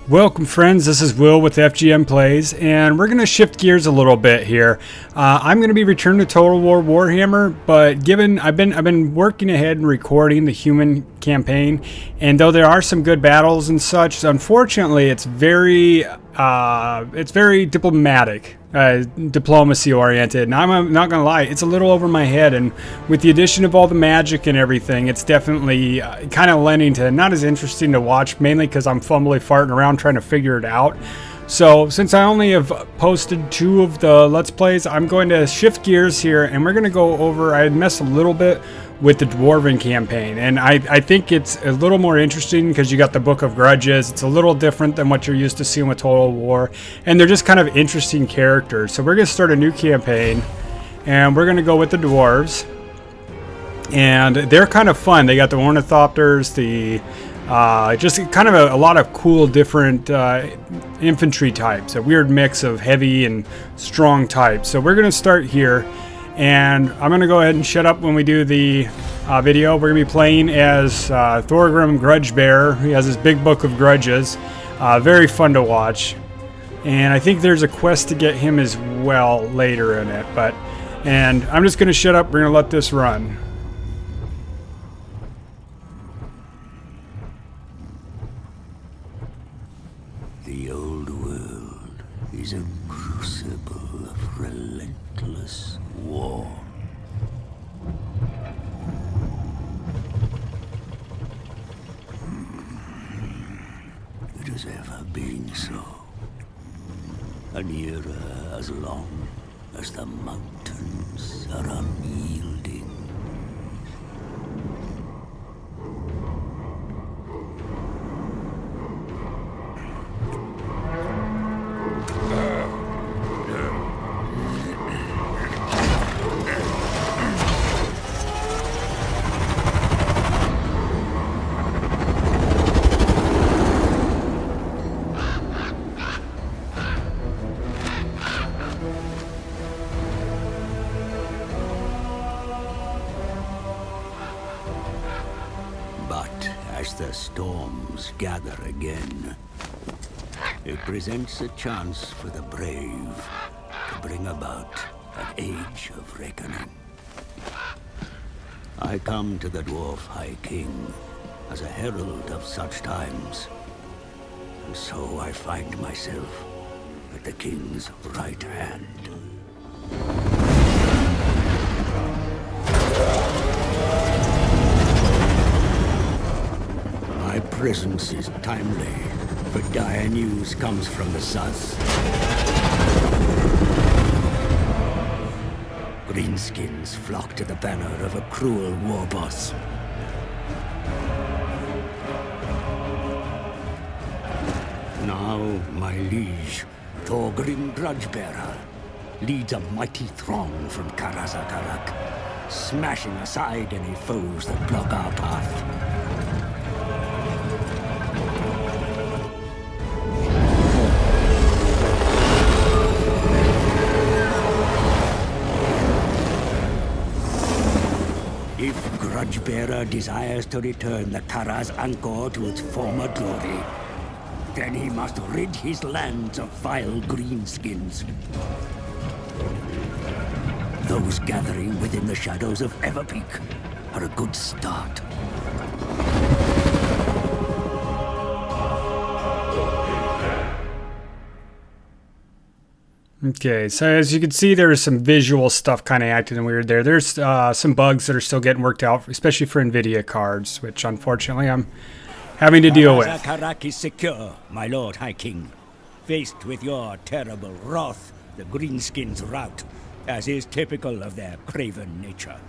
Welcome friends, this is Will with FGN Plays, and we're going to shift gears a little bit here. I'm going to be returning to Total War Warhammer, but given I've been working ahead and recording the human campaign, and though there are some good battles and such, unfortunately it's very diplomatic. Diplomacy oriented, and I'm not gonna lie, it's a little over my head, and with the addition of all the magic and everything, it's definitely kind of lending to not as interesting to watch, mainly because I'm fumbly farting around trying to figure it out. So since I only have posted 2 of the Let's Plays, I'm going to shift gears here, and we're going to go over, I messed a little bit with the Dwarven campaign, and I think it's a little more interesting because you got the Book of Grudges. It's a little different than what you're used to seeing with Total War, and they're just kind of interesting characters. So we're going to start a new campaign, and we're going to go with the Dwarves, and they're kind of fun. They got the Ornithopters, the just kind of a lot of cool different infantry types, a weird mix of heavy and strong types. So we're going to start here, and I'm going to go ahead and shut up when we do the video. We're going to be playing as Thorgrim Grudgebearer. He has his big book of grudges. Very fun to watch, and I think there's a quest to get him as well later in it. And I'm just going to shut up. We're going to let this run. The old world is a crucible of relentless war. It has ever been so. An era as long as the mountains are unyielding. As the storms gather again, it presents a chance for the brave to bring about an age of reckoning. I come to the Dwarf High King as a herald of such times, and so I find myself at the King's right hand. My presence is timely, for dire news comes from the south. Greenskins flock to the banner of a cruel war boss. Now, my liege, Thorgrim Grudgebearer, leads a mighty throng from Karazakarak, smashing aside any foes that block our path. If Grudgebearer desires to return the Karaz Angkor to its former glory, then he must rid his lands of vile greenskins. Those gathering within the shadows of Everpeak are a good start. Okay, so as you can see, there's some visual stuff kind of acting weird there. There's some bugs that are still getting worked out, especially for NVIDIA cards, which unfortunately I'm having to deal with. Karazakarak is secure, my Lord High King. Faced with your terrible wrath, the Greenskins rout, as is typical of their craven nature.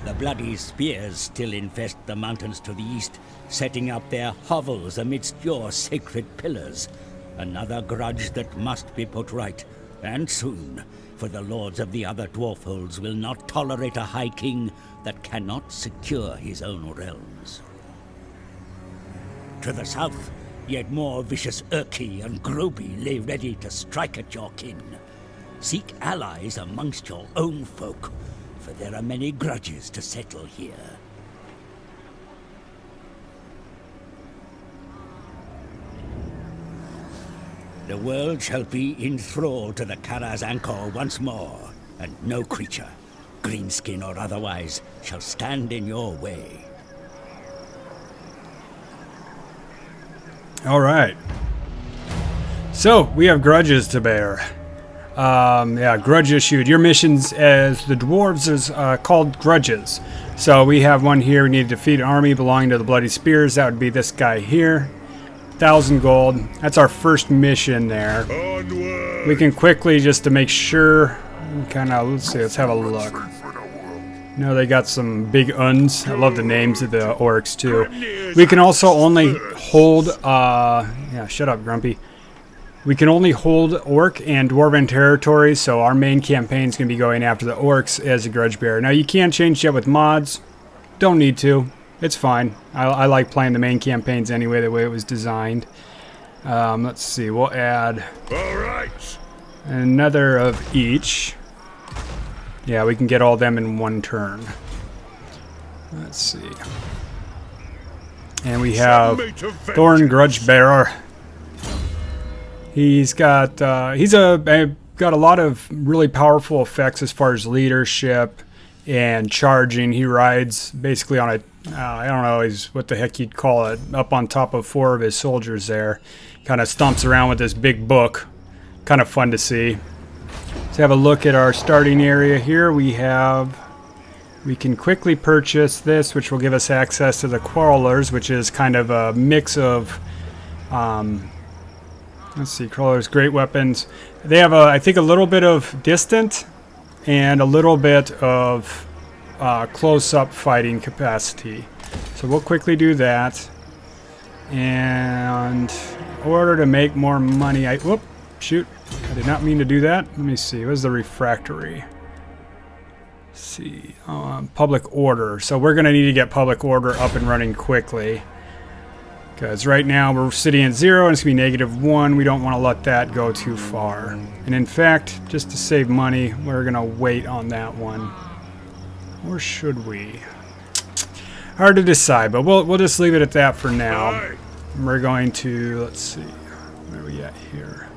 The bloody spears still infest the mountains to the east, setting up their hovels amidst your sacred pillars. Another grudge that must be put right, and soon, for the lords of the other dwarfholds will not tolerate a High King that cannot secure his own realms. To the south, yet more vicious Urki and Groby lay ready to strike at your kin. Seek allies amongst your own folk, for there are many grudges to settle here. The world shall be enthralled to the Kara's anchor once more, and no creature, greenskin or otherwise, shall stand in your way. All right. So we have grudges to bear. Yeah, grudge issued. Your missions as the dwarves is called grudges. So we have one here. We need to defeat an army belonging to the Bloody Spears. That would be this guy here. 1,000 gold. That's our first mission there. Onward. We can quickly, just to make sure, kind of, let's see, let's have a look. No, they got some big uns. I love the names of the orcs too. We can also only hold, yeah, shut up, Grumpy. We can only hold orc and dwarven territories, so our main campaign is going to be going after the orcs as a Grudgebearer. Now, you can change that with mods. Don't need to. It's fine. I like playing the main campaigns anyway, the way it was designed. Let's see, we'll add another of each. Yeah, we can get all them in one turn. Let's see. And we have Thorn Grudgebearer. He's got got a lot of really powerful effects as far as leadership and charging. He rides basically on a I don't know, he's what the heck you'd call it, up on top of 4 of his soldiers there. Kind of stomps around with this big book. Kind of fun to see. Let's have a look at our starting area here. We can quickly purchase this, which will give us access to the Quarrelers, which is kind of a mix of, let's see, Crawlers, great weapons. They have, I think, a little bit of distant and a little bit of close-up fighting capacity. So we'll quickly do that. And in order to make more money, whoop, shoot. I did not mean to do that. Let me see. What's the refractory? Let's see. Public order. So we're going to need to get public order up and running quickly. Because right now we're sitting at 0 and it's going to be -1. We don't want to let that go too far. And in fact, just to save money, we're going to wait on that one. Or should we? Hard to decide, but we'll just leave it at that for now. We're going to, let's see, where are we at here?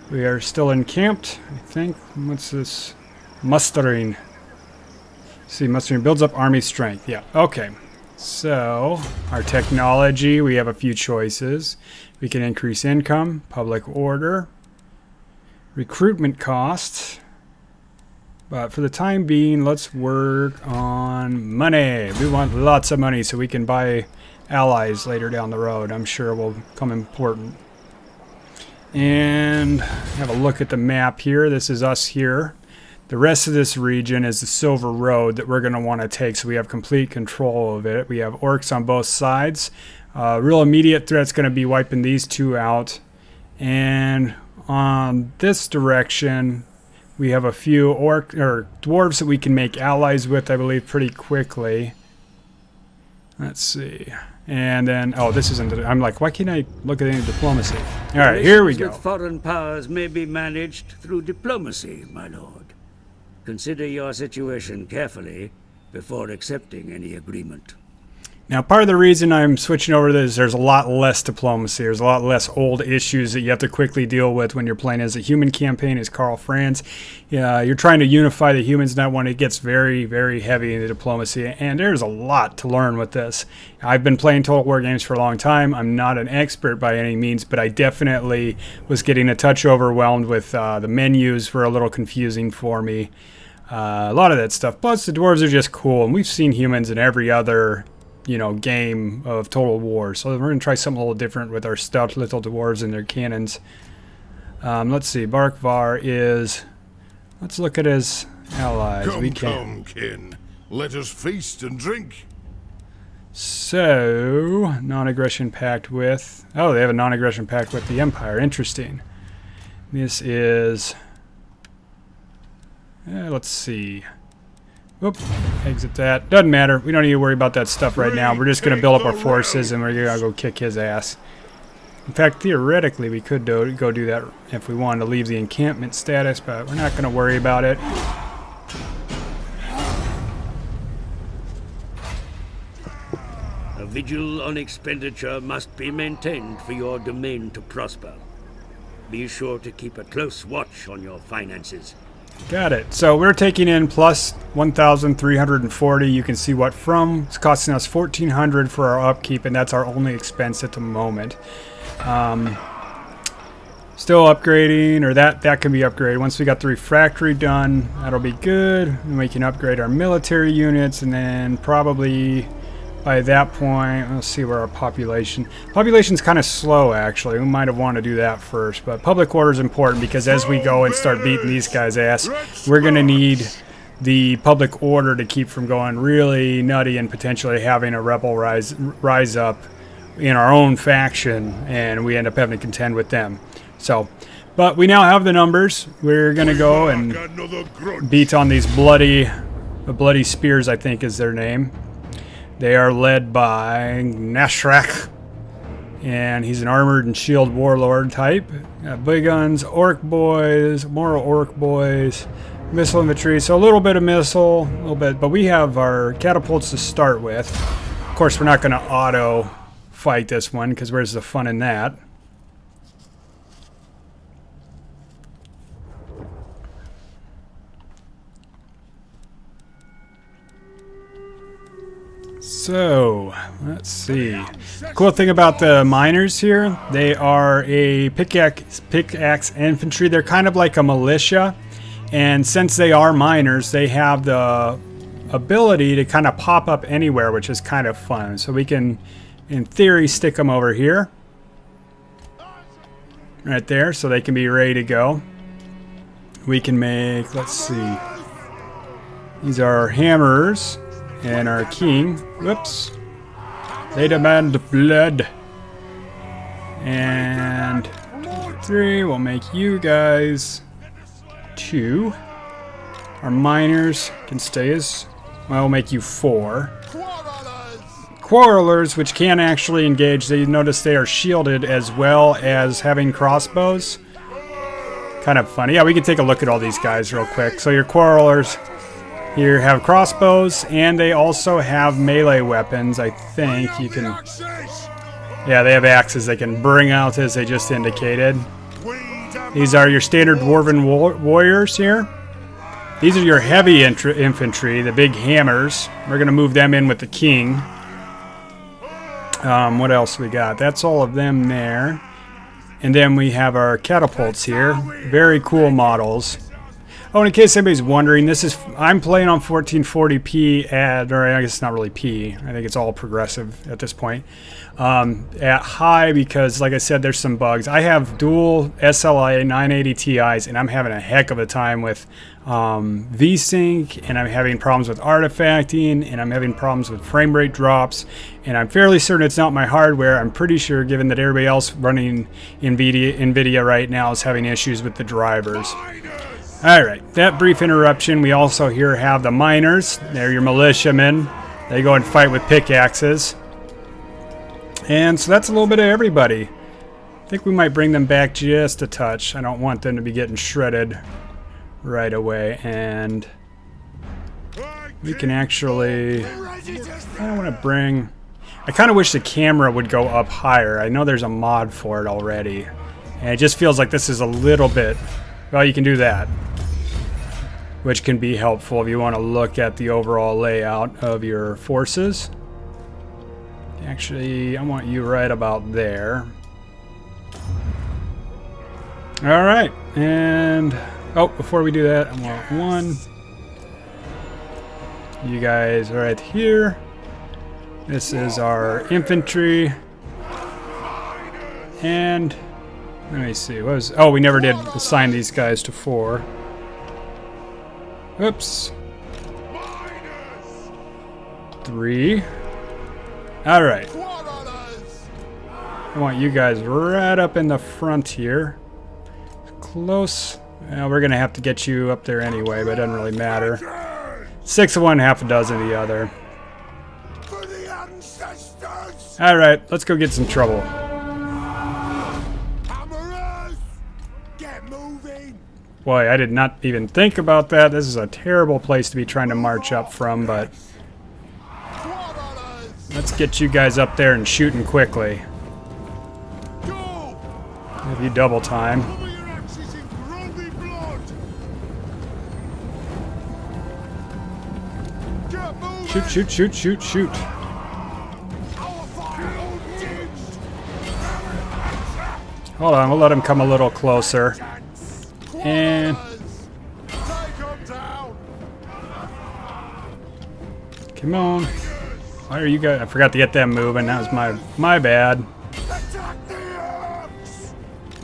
We are still encamped, I think. What's this? Mustering. See, mustering builds up army strength. Yeah, okay. So, our technology, we have a few choices. We can increase income, public order, recruitment costs. But for the time being, let's work on money. We want lots of money so we can buy allies later down the road. I'm sure will become important. And have a look at the map here. This is us here. The rest of this region is the Silver Road that we're going to want to take, so we have complete control of it. We have orcs on both sides. Real immediate threat's going to be wiping these two out. And on this direction, we have a few dwarves that we can make allies with, I believe, pretty quickly. Let's see. And then, oh, this isn't, I'm like, why can't I look at any diplomacy? All right, here we go. With foreign powers may be managed through diplomacy, my lord. Consider your situation carefully before accepting any agreement. Now, part of the reason I'm switching over to this is there's a lot less diplomacy. There's a lot less old issues that you have to quickly deal with when you're playing as a human campaign as Karl Franz. You're trying to unify the humans in that one. It gets very, very heavy in the diplomacy, and there's a lot to learn with this. I've been playing Total War games for a long time. I'm not an expert by any means, but I definitely was getting a touch overwhelmed with the menus were a little confusing for me. A lot of that stuff. Plus, the dwarves are just cool, and we've seen humans in every other game of Total War. So we're going to try something a little different with our stout little dwarves and their cannons. Let's see. Barkvar is... Let's look at his allies. Come, kin. Let us feast and drink. So, non-aggression pact with... Oh, they have a non-aggression pact with the Empire. Interesting. This is... Let's see. Oop, exit that. Doesn't matter. We don't need to worry about that stuff right now. We're just going to build up our forces and we're going to go kick his ass. In fact, theoretically, we could go do that if we wanted to leave the encampment status, but we're not going to worry about it. A vigil on expenditure must be maintained for your domain to prosper. Be sure to keep a close watch on your finances. Got it. So we're taking in plus 1,340. You can see what from. It's costing us 1,400 for our upkeep, and that's our only expense at the moment. Still upgrading, or that can be upgraded. Once we got the refractory done, that'll be good. And we can upgrade our military units, and then probably by that point, let's see where our population's kind of slow, actually. We might have wanted to do that first, but public order is important because as we go and start beating these guys' ass, we're going to need the public order to keep from going really nutty and potentially having a rebel rise up in our own faction, and we end up having to contend with them. So, but we now have the numbers. We're going to go and beat on these bloody spears, I think is their name. They are led by Nashrak, and he's an armored and shield warlord type. Got big guns, orc boys, more orc boys, missile infantry, so a little bit of missile, a little bit, but we have our catapults to start with. Of course, we're not going to auto fight this one, because where's the fun in that? So, let's see. Cool thing about the miners here, they are a pickaxe infantry. They're kind of like a militia, and since they are miners, they have the ability to kind of pop up anywhere, which is kind of fun. So we can, in theory, stick them over here. Right there, so they can be ready to go. We can make, let's see. These are our hammerers. And our king, whoops, they demand blood. And 3, we'll make you guys 2. Our miners can stay as, well, we'll make you 4. Quarrelers, which can actually engage, they notice they are shielded as well as having crossbows. Kind of funny. Yeah, we can take a look at all these guys real quick. So your quarrelers here have crossbows, and they also have melee weapons. I think you can, yeah, they have axes they can bring out, as they just indicated. These are your standard dwarven warriors here. These are your heavy infantry, the big hammers. We're going to move them in with the king. What else we got? That's all of them there. And then we have our catapults here. Very cool models. Oh, and in case anybody's wondering, I'm playing on 1440p or I guess it's not really P. I think it's all progressive at this point. At high because, like I said, there's some bugs. I have dual SLI 980 Ti's, and I'm having a heck of a time with VSync, and I'm having problems with artifacting, and I'm having problems with frame rate drops, and I'm fairly certain it's not my hardware. I'm pretty sure, given that everybody else running NVIDIA right now is having issues with the drivers. Alright, that brief interruption. We also here have the miners. They're your militiamen. They go and fight with pickaxes. And so that's a little bit of everybody. I think we might bring them back just a touch. I don't want them to be getting shredded right away. And we can actually, I don't want to bring, I kind of wish the camera would go up higher. I know there's a mod for it already. And it just feels like this is a little bit, well, you can do that, which can be helpful if you want to look at the overall layout of your forces. Actually, I want you right about there. All right, and oh, before we do that, I want one. You guys are right here. This is our infantry. And let me see, what was, oh, we never did assign these guys to 4. Oops. 3. All right. I want you guys right up in the front here. Close. Well, we're gonna have to get you up there anyway, but it doesn't really matter. 6 of one, half a dozen of the other. For the ancestors! Alright, let's go get some trouble. Hammerers! Get moving! Boy, I did not even think about that. This is a terrible place to be trying to march up from, but Quarrelers! let's get you guys up there and shooting quickly. Go! Give you double time. Cover your axes in Grundy blood! Get moving! Shoot, shoot, shoot, shoot, shoot. Our fire engaged! Hold on, we'll let him come a little closer. And Take them down! come on. Why are you guys? I forgot to get them moving. That was my bad. Attack the axe!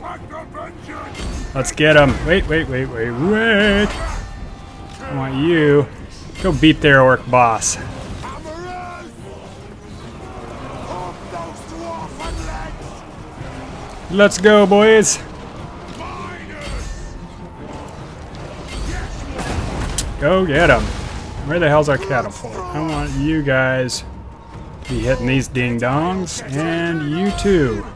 Like the vengeance! Let's get him. Wait. I want you. Go beat their orc boss. Hammerers! Hold those dwarfen legs! Let's go, boys. Go get him. Where the hell's our catapult? I want you guys to be hitting these ding-dongs, and you too.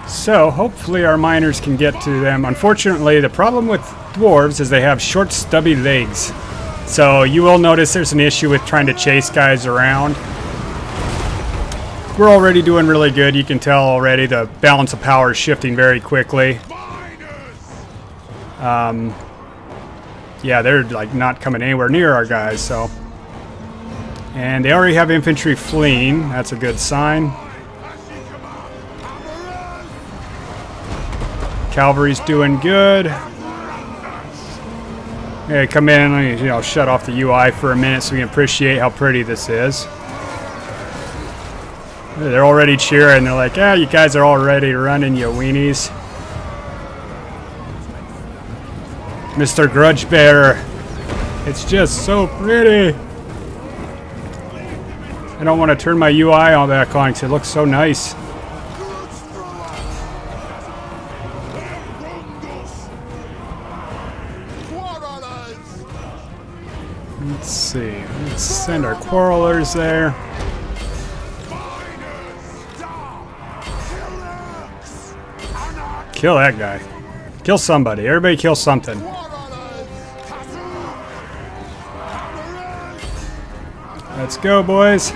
So, hopefully our miners can get to them. Unfortunately, the problem with dwarves is they have short, stubby legs. So, you will notice there's an issue with trying to chase guys around. We're already doing really good. You can tell already the balance of power is shifting very quickly. Yeah, they're like not coming anywhere near our guys, so. And they already have infantry fleeing. That's a good sign. Cavalry's doing good. Hey, come in and shut off the UI for a minute so we can appreciate how pretty this is. They're already cheering. They're like, "Yeah, you guys are already running, you weenies." Mr. Grudgebearer. It's just so pretty. I don't want to turn my UI all back on because it looks so nice. Let's see. Let's send our quarrelers there. Kill that guy. Kill somebody. Everybody kill something. Let's go, boys.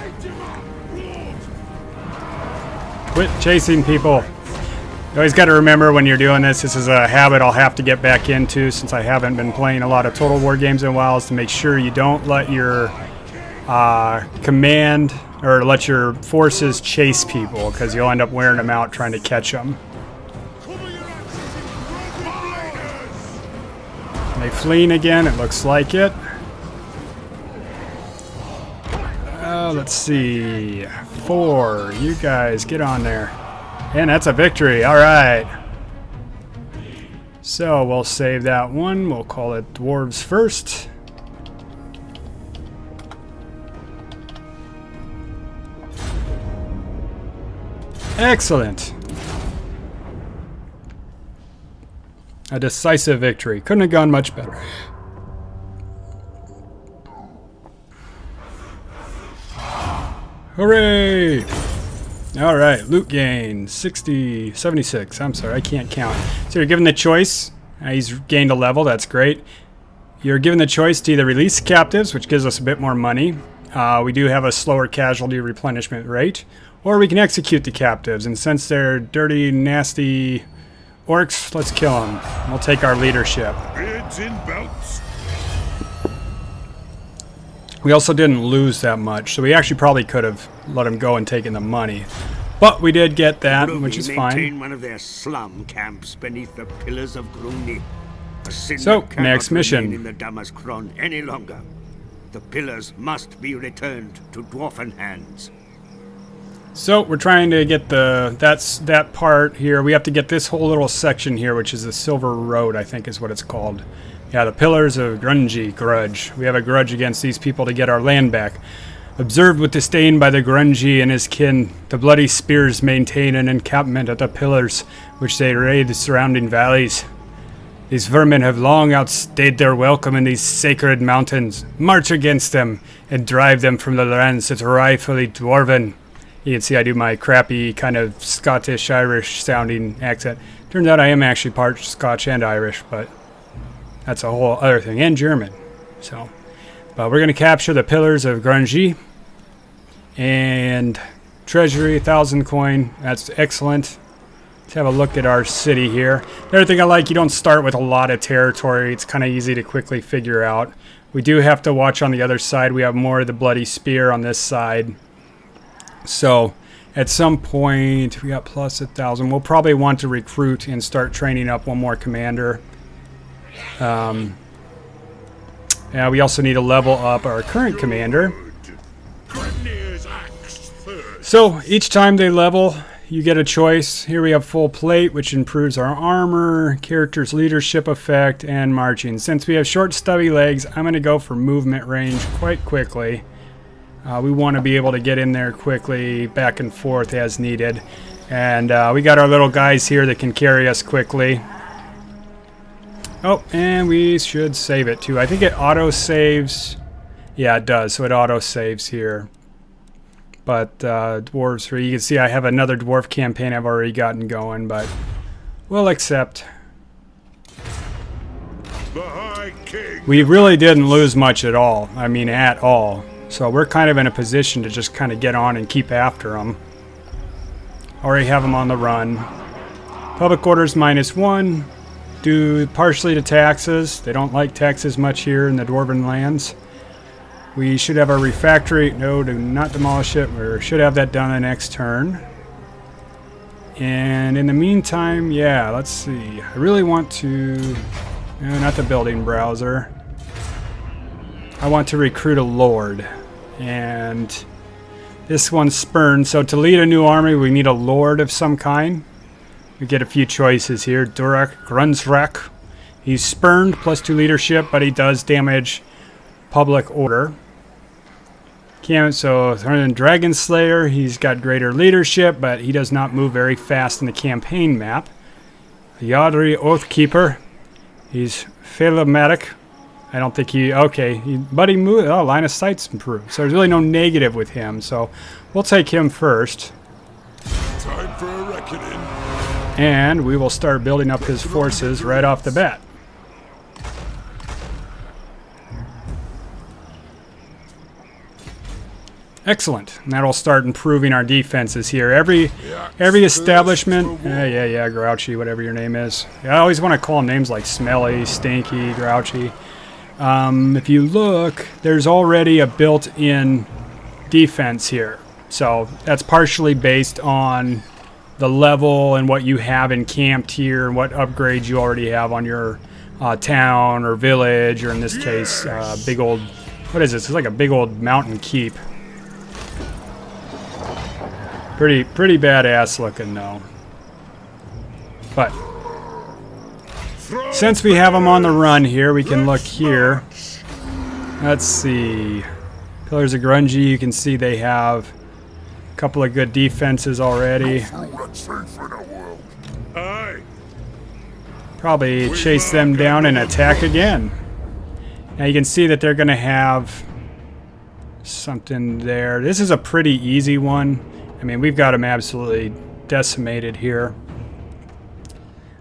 Quit chasing people. You always got to remember when you're doing this, this is a habit I'll have to get back into since I haven't been playing a lot of Total War games in a while, is to make sure you don't let your command or let your forces chase people, because you'll end up wearing them out trying to catch them. They fleeing again, it looks like it. Let's see. 4. You guys, get on there. And that's a victory. Alright. So, we'll save that one. We'll call it Dwarves first. Excellent. A decisive victory. Couldn't have gone much better. Hooray! Alright, loot gain. 76. I'm sorry, I can't count. So you're given the choice. He's gained a level, that's great. You're given the choice to either release captives, which gives us a bit more money. We do have a slower casualty replenishment rate. Or we can execute the captives, and since they're dirty, nasty orcs, let's kill them. We'll take our leadership. Heads in belts. We also didn't lose that much, so we actually probably could have let them go and taken the money. But we did get that, which is fine. Maintain one of their slum camps beneath the pillars of Grundy. A sin So, that cannot next mission. remain in the Damaskron any longer. The pillars must be returned to dwarfen hands. So we're trying to get that part here. We have to get this whole little section here, which is the Silver Road, I think is what it's called. Yeah, the Pillars of Grudge. We have a grudge against these people to get our land back. Observed with disdain by the Grungy and his kin, the bloody spears maintain an encampment at the pillars, which they raid the surrounding valleys. These vermin have long outstayed their welcome in these sacred mountains. March against them and drive them from the lands that are rightfully dwarven. You can see I do my crappy kind of Scottish-Irish sounding accent. Turns out I am actually part Scotch and Irish, but that's a whole other thing. And German. So, but we're going to capture the pillars of Grudgebearer. And treasury, 1,000 coin. That's excellent. Let's have a look at our city here. The other thing I like, you don't start with a lot of territory. It's kind of easy to quickly figure out. We do have to watch on the other side. We have more of the bloody spear on this side. So at some point, we got plus 1,000. We'll probably want to recruit and start training up one more commander. Yeah, we also need to level up our current commander. So each time they level, you get a choice. Here we have full plate, which improves our armor, character's leadership effect, and marching. Since we have short, stubby legs, I'm going to go for movement range quite quickly. We want to be able to get in there quickly, back and forth as needed. And we got our little guys here that can carry us quickly. Oh, and we should save it too. I think it auto-saves. Yeah, it does. So it auto-saves here. But dwarves free. You can see I have another dwarf campaign I've already gotten going, but we'll accept. We really didn't lose much at all. I mean, at all. So we're kind of in a position to just kind of get on and keep after them. Already have them on the run. Public orders -1. Due partially to taxes. They don't like taxes much here in the Dwarven lands. We should have our refactory. No, do not demolish it. We should have that done the next turn. And in the meantime, yeah, let's see. I really want to... No, not the building browser. I want to recruit a lord. And this one's spurned. So to lead a new army, we need a lord of some kind. We get a few choices here. Durak Grunsrak. He's spurned, +2 leadership, but he does damage public order. So Dragon Slayer, he's got greater leadership, but he does not move very fast in the campaign map. Yadri Oathkeeper, he's Philematic. I don't think he... Okay, but he moved... Oh, line of sight's improved. So there's really no negative with him, so we'll take him first. Time for a reckoning. And we will start building up his forces right off the bat. Excellent. And that'll start improving our defenses here. Every establishment... Yeah, Grouchy, whatever your name is. I always want to call them names like Smelly, Stinky, Grouchy. If you look, there's already a built-in defense here. So that's partially based on the level and what you have encamped here and what upgrades you already have on your town or village, or in this case, big old... What is this? It's like a big old mountain keep. Pretty badass looking though. But since we have them on the run here, we can look here. Let's see. Pillars of Grungy, you can see they have a couple of good defenses already. Probably chase them down and attack again. Now you can see that they're going to have something there. This is a pretty easy one. I mean, we've got them absolutely decimated here.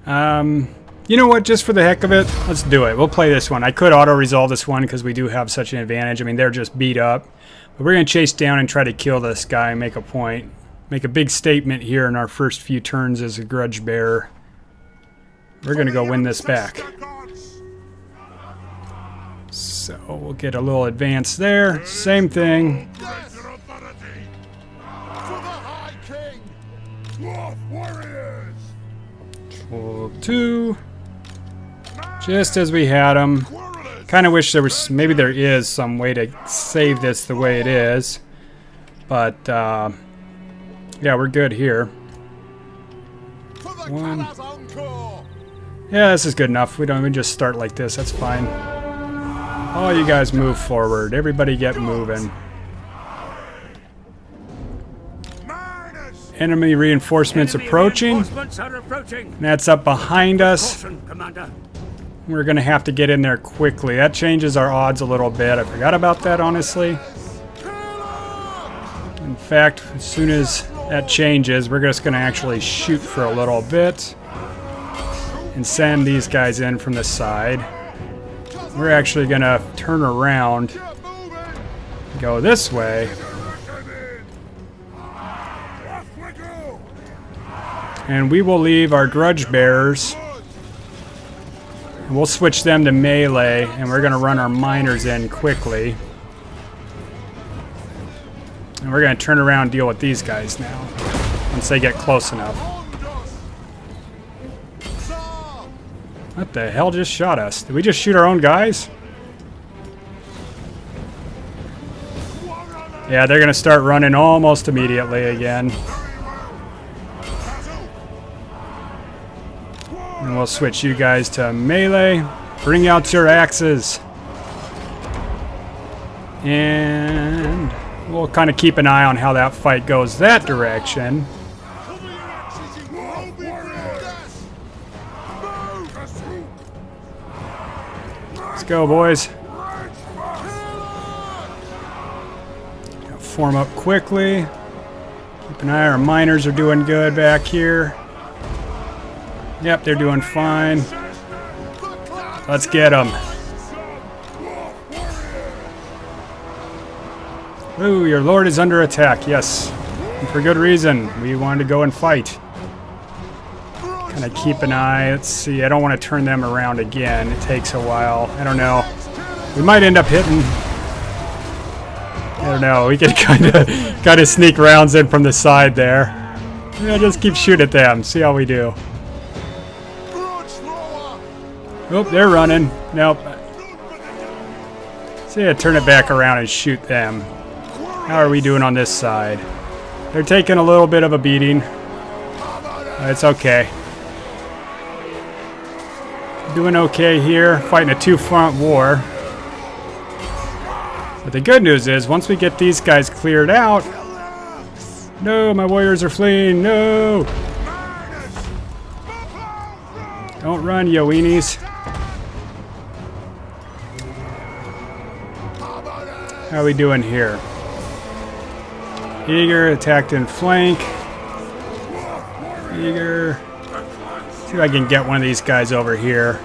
You know what? Just for the heck of it, let's do it. We'll play this one. I could auto-resolve this one because we do have such an advantage. I mean, they're just beat up. But we're going to chase down and try to kill this guy and make a point. Make a big statement here in our first few turns as a Grudgebearer. We're going to go win this back. So we'll get a little advance there. Same thing. 2. Just as we had them. Kind of wish there was, maybe there is some way to save this the way it is. But, yeah, we're good here. 1. Yeah, this is good enough. We just start like this. That's fine. All you guys move forward. Everybody get moving. Enemy reinforcements approaching. That's up behind us. We're going to have to get in there quickly. That changes our odds a little bit. I forgot about that, honestly. In fact, as soon as that changes, we're just going to actually shoot for a little bit and send these guys in from the side. We're actually going to turn around, go this way, and we will leave our Grudgebearers. We'll switch them to melee, and we're going to run our miners in quickly. And we're going to turn around and deal with these guys now, once they get close enough. What the hell just shot us? Did we just shoot our own guys? Yeah, they're going to start running almost immediately again. And we'll switch you guys to melee. Bring out your axes. And we'll kind of keep an eye on how that fight goes that direction. Let's go, boys. Form up quickly. Keep an eye. Our miners are doing good back here. Yep, they're doing fine. Let's get them. Ooh, your lord is under attack. Yes, and for good reason. We wanted to go and fight. Kind of keep an eye. Let's see. I don't want to turn them around again. It takes a while. I don't know. We might end up hitting. I don't know. We can kind of sneak rounds in from the side there. Yeah, just keep shooting at them. See how we do. Oh, they're running. Nope. See, I turn it back around and shoot them. How are we doing on this side? They're taking a little bit of a beating. It's okay. Doing okay here. Fighting a two-front war. But the good news is, once we get these guys cleared out... No, my warriors are fleeing. No! Don't run, you weenies. How are we doing here? Eager attacked in flank. Eager. See if I can get one of these guys over here.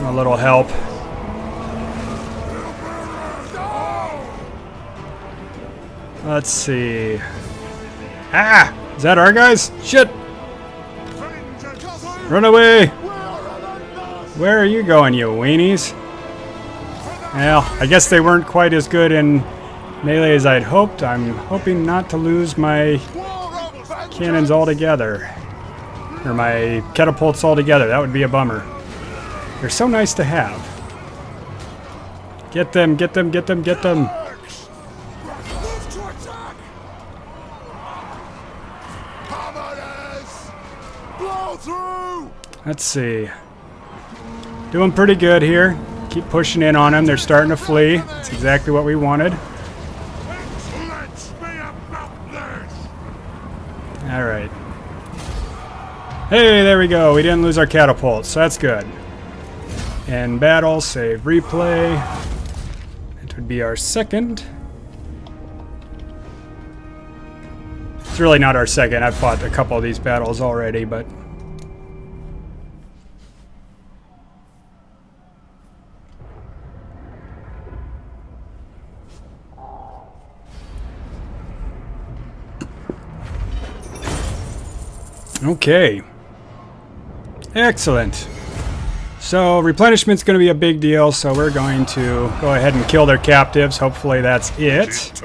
A little help. Let's see. Ah! Is that our guys? Shit! Run away! Where are you going, you weenies? Well, I guess they weren't quite as good in melee as I'd hoped. I'm hoping not to lose my cannons altogether. Or my catapults altogether. That would be a bummer. They're so nice to have. Get them, get them, get them, get them. Let's see. Doing pretty good here. Keep pushing in on them. They're starting to flee. That's exactly what we wanted. Alright. Hey, there we go. We didn't lose our catapults, so that's good. In battle, save replay. It would be our second. It's really not our second. I've fought a couple of these battles already, but... Okay. Excellent. So replenishment's going to be a big deal, so we're going to go ahead and kill their captives. Hopefully that's it.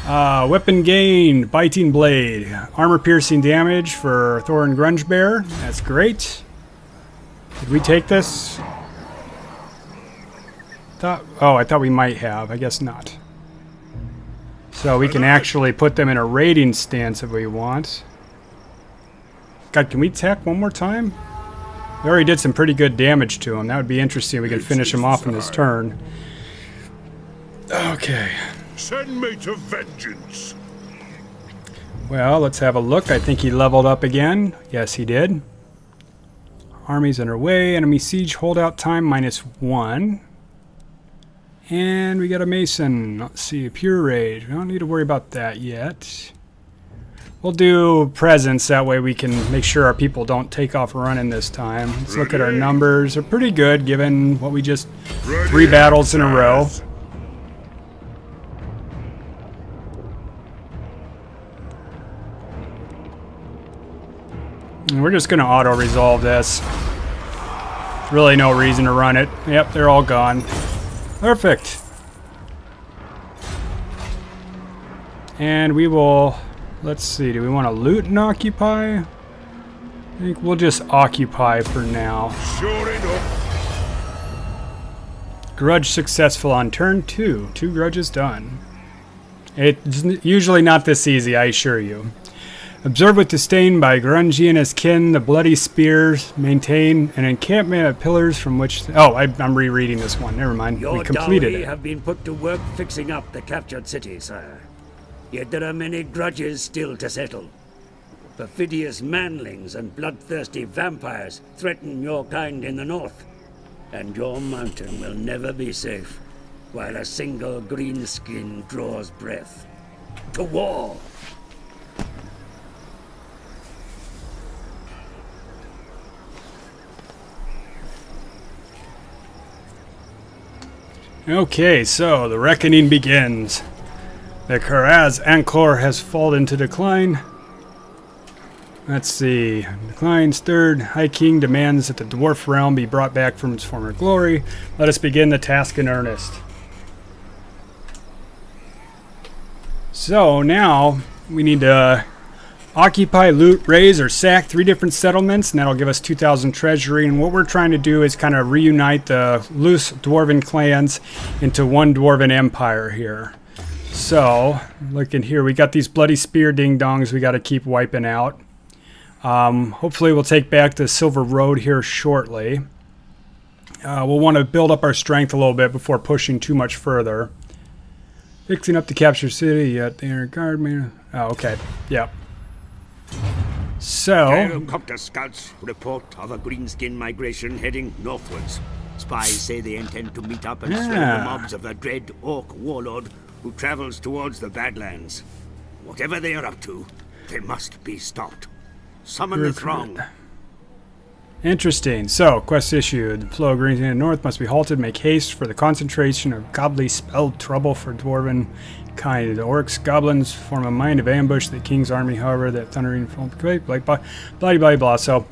Weapon gained, biting blade. Armor piercing damage for Thor and Grudgebearer. That's great. Did we take this? I thought we might have. I guess not. So we can actually put them in a raiding stance if we want. God, can we attack one more time? We already did some pretty good damage to him. That would be interesting. We can finish him off in his turn. Okay. Send me to vengeance. Well, let's have a look. I think he leveled up again. Yes, he did. Armies underway. Enemy siege holdout time -1. And we got a Mason. Let's see, a Pure Rage. We don't need to worry about that yet. We'll do presence. That way we can make sure our people don't take off running this time. Let's look at our numbers. They're pretty good given what we just... 3 battles in a row. And we're just going to auto-resolve this. Really no reason to run it. Yep, they're all gone. Perfect. And we will... Let's see, do we want to loot and occupy? I think we'll just occupy for now. Sure enough. Grudge successful on turn 2. 2 grudges done. It's usually not this easy, I assure you. Observe with disdain by Grungy and his kin the bloody spears. Maintain an encampment of pillars from which... Oh, I'm rereading this one. Never mind. We completed it. Have been put to work fixing up the captured city, sire. Yet there are many grudges still to settle. Perfidious manlings and bloodthirsty vampires threaten your kind in the north. And your mountain will never be safe, while a single greenskin draws breath. To war! Okay, so the reckoning begins. The Karaz Angkor has fallen to decline. Let's see. Decline's third. High King demands that the dwarf realm be brought back from its former glory. Let us begin the task in earnest. So now we need to occupy, loot, raise, or sack 3 different settlements, and that'll give us 2,000 treasury. And what we're trying to do is kind of reunite the loose dwarven clans into one dwarven empire here. So, looking here, we got these bloody spear ding-dongs we got to keep wiping out. Hopefully we'll take back the Silver Road here shortly. We'll want to build up our strength a little bit before pushing too much further. Fixing up the captured city, yet the inner guard man. Oh, okay. Yep. So... Gyrocopter scouts report of a greenskin migration heading northwards. Spies say they intend to meet up and slay the mobs of the dread orc warlord who travels towards the Badlands. Whatever they are up to, they must be stopped. Summon the throng. Interesting. So, quest issued. The flow of greens in the north must be halted. Make haste for the concentration of godly spelled trouble for dwarven kind. The orcs, goblins form a mind of ambush. The king's army, however, that thundering blah blah blah blah. So,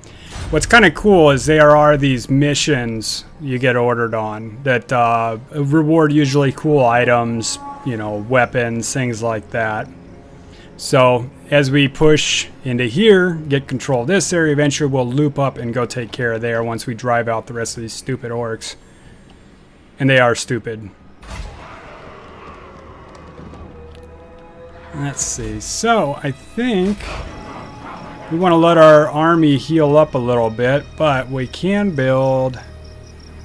what's kind of cool is there are these missions you get ordered on that reward usually cool items, you know, weapons, things like that. So as we push into here, get control of this area, eventually we'll loop up and go take care of there once we drive out the rest of these stupid orcs. And they are stupid. Let's see. So I think we want to let our army heal up a little bit, but we can build...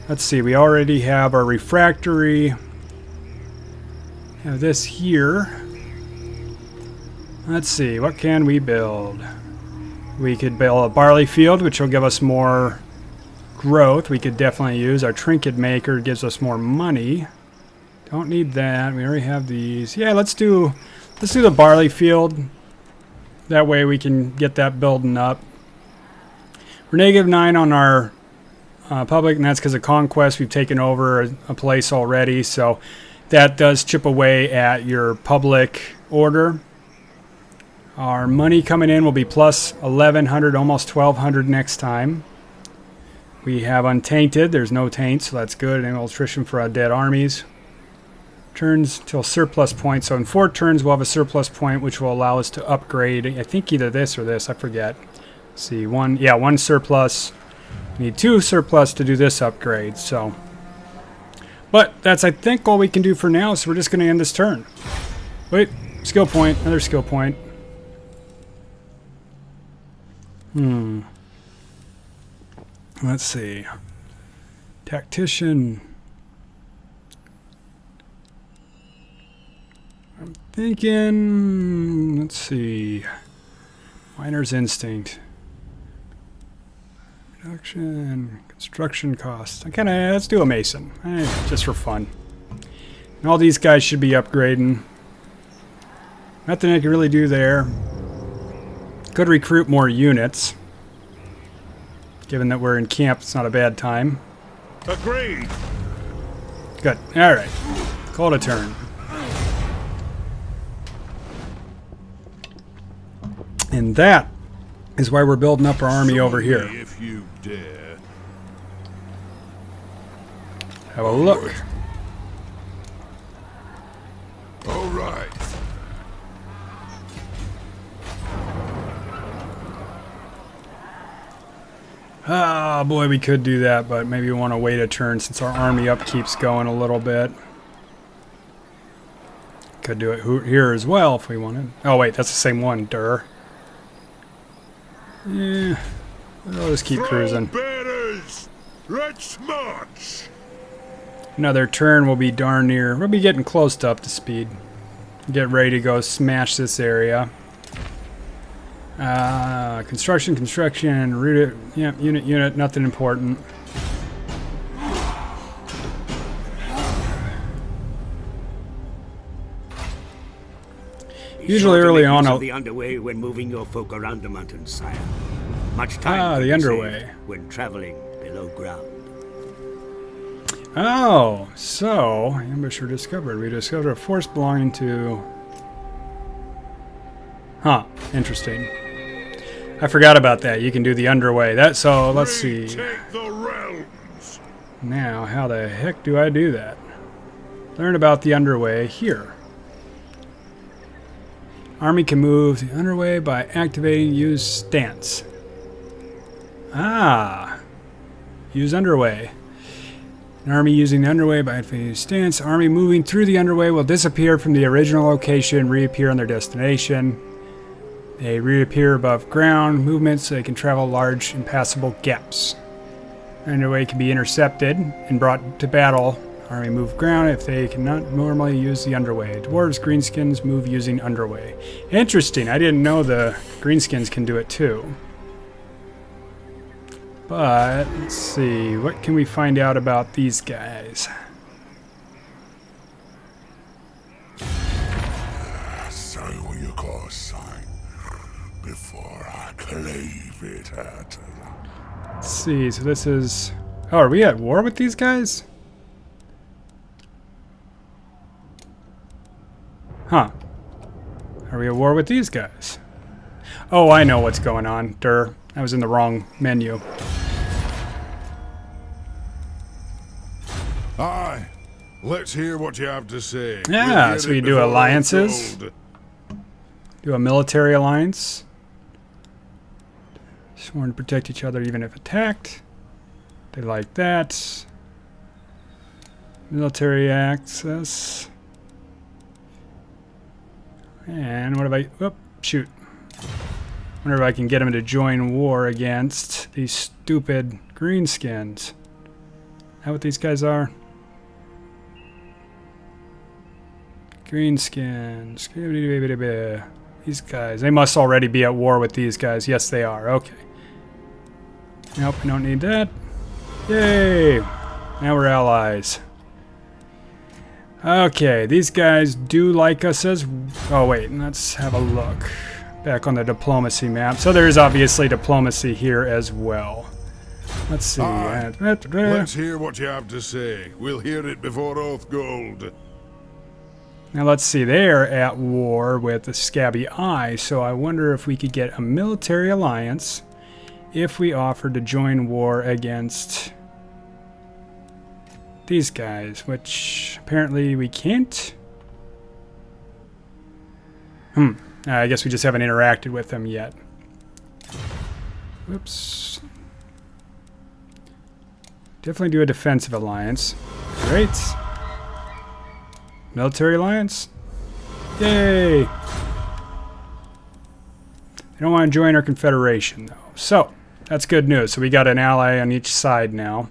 Let's see, we already have our refractory. Have this here. Let's see, what can we build? We could build a barley field, which will give us more growth. We could definitely use our trinket maker, gives us more money. Don't need that. We already have these. Yeah, let's do the barley field. That way we can get that building up. We're -9 on our public, and that's because of conquest. We've taken over a place already, so that does chip away at your public order. Our money coming in will be plus 1,100, almost 1,200 next time. We have untainted. There's no taint, so that's good. And attrition for our dead armies. Turns till surplus point. So in 4 turns, we'll have a surplus point, which will allow us to upgrade. I think either this or this. I forget. Let's see, one surplus. We need 2 surplus to do this upgrade. So, but that's I think all we can do for now. So we're just going to end this turn. Wait, skill point. Another skill point. Let's see. Tactician. I'm thinking, let's see, miner's instinct. Production, construction costs. Let's do a mason, just for fun. And all these guys should be upgrading. Nothing I can really do there. Could recruit more units. Given that we're in camp, it's not a bad time. Agreed. Good. Alright. Call it a turn. And that is why we're building up our army over here. If you dare. Have a look. All right. Ah, boy, we could do that, but maybe we want to wait a turn since our army up keeps going a little bit. Could do it here as well if we wanted. Oh, wait, that's the same one. Durr. Yeah. I'll just keep cruising. Bearers, let's march. Another turn will be darn near. We'll be getting close to up to speed. Get ready to go smash this area. Construction, route it. Yeah, unit, nothing important. Usually early on, I'll... the underway when moving your folk around the mountains, sire. Much time the underway. When traveling below ground. Oh, so ambusher discovered. We discovered a force belonging to... Huh, interesting. I forgot about that. You can do the underway. So let's see. Take the realms. Now, how the heck do I do that? Learn about the underway here. Army can move the underway by activating use stance. Ah. Use underway. An army using the underway by activating stance. Army moving through the underway will disappear from the original location and reappear on their destination. They reappear above ground movements so they can travel large impassable gaps. Underway can be intercepted and brought to battle. Army move ground if they cannot normally use the underway. Dwarves, greenskins move using underway. Interesting. I didn't know the greenskins can do it too. But let's see. What can we find out about these guys? Say what you call sign before I clave it at. Let's see. So this is... Oh, are we at war with these guys? Huh. Are we at war with these guys? Oh, I know what's going on. Durr. I was in the wrong menu. Aye. Let's hear what you have to say. Yeah, so we do alliances. Do a military alliance. Sworn to protect each other even if attacked. They like that. Military access. And what if I... Whoop, shoot. Wonder if I can get them to join war against these stupid greenskins. Is that what these guys are? Greenskins. These guys. They must already be at war with these guys. Yes, they are. Okay. Nope, we don't need that. Yay! Now we're allies. Okay, these guys do like us as... Oh, wait. Let's have a look. Back on the diplomacy map. So there's obviously diplomacy here as well. Let's see. Let's hear what you have to say. We'll hear it before Oathgold. Now let's see. They're at war with the Scabby Eye, so I wonder if we could get a military alliance if we offered to join war against these guys, which apparently we can't. I guess we just haven't interacted with them yet. Whoops. Definitely do a defensive alliance. Great. Military alliance. Yay! They don't want to join our confederation, though. So, that's good news. So we got an ally on each side now.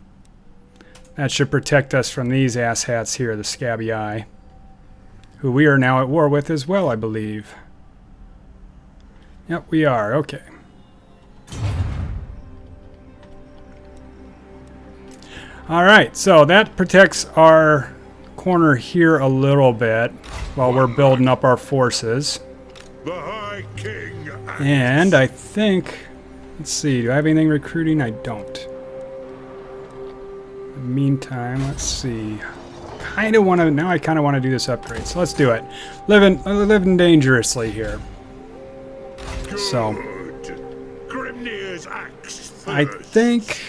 That should protect us from these asshats here, the Scabby Eye. who we are now at war with as well, I believe. Yep, we are. Okay. Alright, so that protects our corner here a little bit while we're building up our forces. The High King. And I think, let's see, do I have anything recruiting? I don't. In the meantime, let's see. Now I kind of want to do this upgrade, so let's do it. Living dangerously here. Good. So, Grimnir's axe first. I think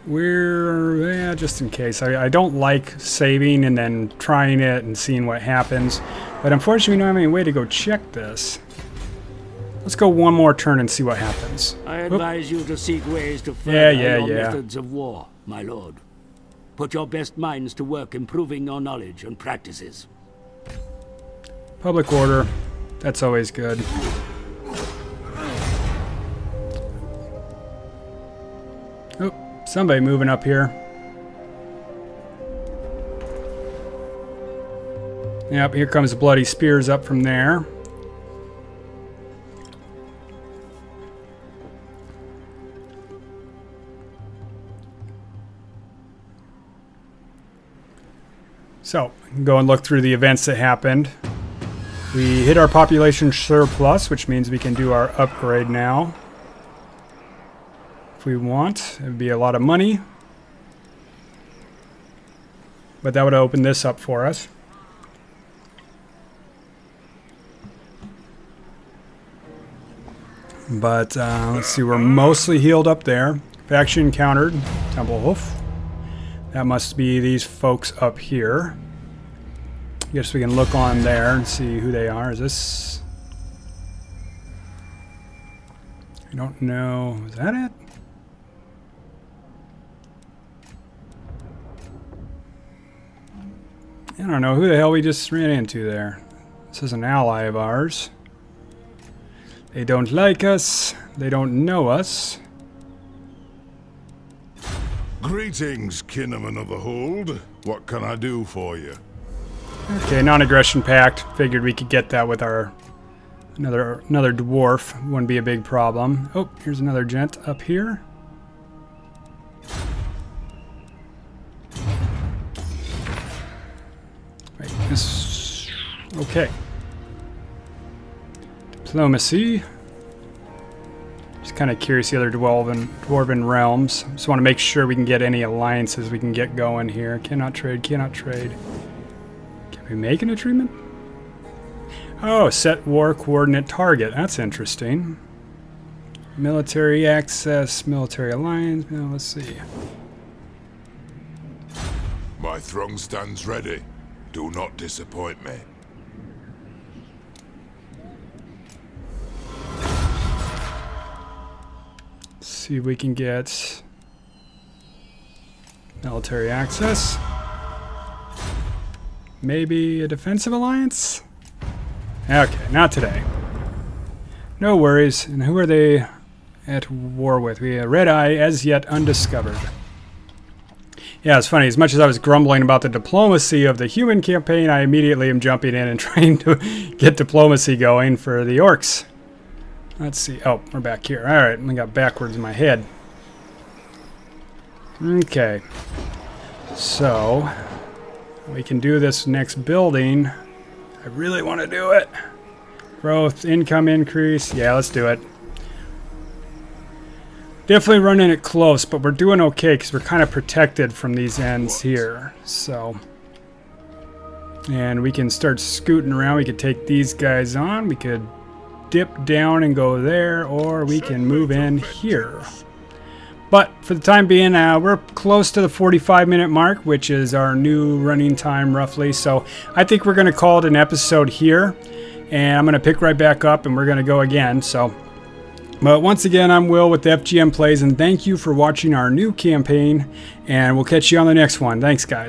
we're, just in case. I don't like saving and then trying it and seeing what happens. But unfortunately, we don't have any way to go check this. Let's go one more turn and see what happens. I advise you to seek ways to further your yeah. methods of war, my lord. Put your best minds to work improving your knowledge and practices. Public order. That's always good. Oh, somebody moving up here. Yep, here comes Bloody Spears up from there. So, go and look through the events that happened. We hit our population surplus, which means we can do our upgrade now. If we want, it would be a lot of money. But that would open this up for us. But let's see, we're mostly healed up there. Faction encountered, Templehoof. That must be these folks up here. Guess we can look on there and see who they are. Is this... I don't know. Is that it? I don't know who the hell we just ran into there. This is an ally of ours. They don't like us. They don't know us. Greetings, Kinnaman of the Hold. What can I do for you? Okay, non-aggression pact. Figured we could get that with our another dwarf. Wouldn't be a big problem. Oh, here's another gent up here. Right, this. Okay. Diplomacy. Just kind of curious the other dwarven realms. Just want to make sure we can get any alliances we can get going here. Cannot trade, cannot trade. Can we make an agreement? Oh, set war coordinate target. That's interesting. Military access, military alliance. Now, let's see. My throng stands ready. Do not disappoint me. See if we can get military access. Maybe a defensive alliance? Okay, not today. No worries. And who are they at war with? We have Red Eye, as yet undiscovered. Yeah, it's funny. As much as I was grumbling about the diplomacy of the human campaign, I immediately am jumping in and trying to get diplomacy going for the orcs. Let's see. Oh, we're back here. All right, I got backwards in my head. Okay. So, we can do this next building. I really want to do it. Growth, income increase. Yeah, let's do it. Definitely running it close, but we're doing okay because we're kind of protected from these ends here. So, and we can start scooting around. We could take these guys on. We could dip down and go there, or we can move in here. But for the time being, we're close to the 45-minute mark, which is our new running time roughly. So I think we're going to call it an episode here, and I'm going to pick right back up and we're going to go again. So, but once again, I'm Will with the FGN Plays, and thank you for watching our new campaign, and we'll catch you on the next one. Thanks, guys.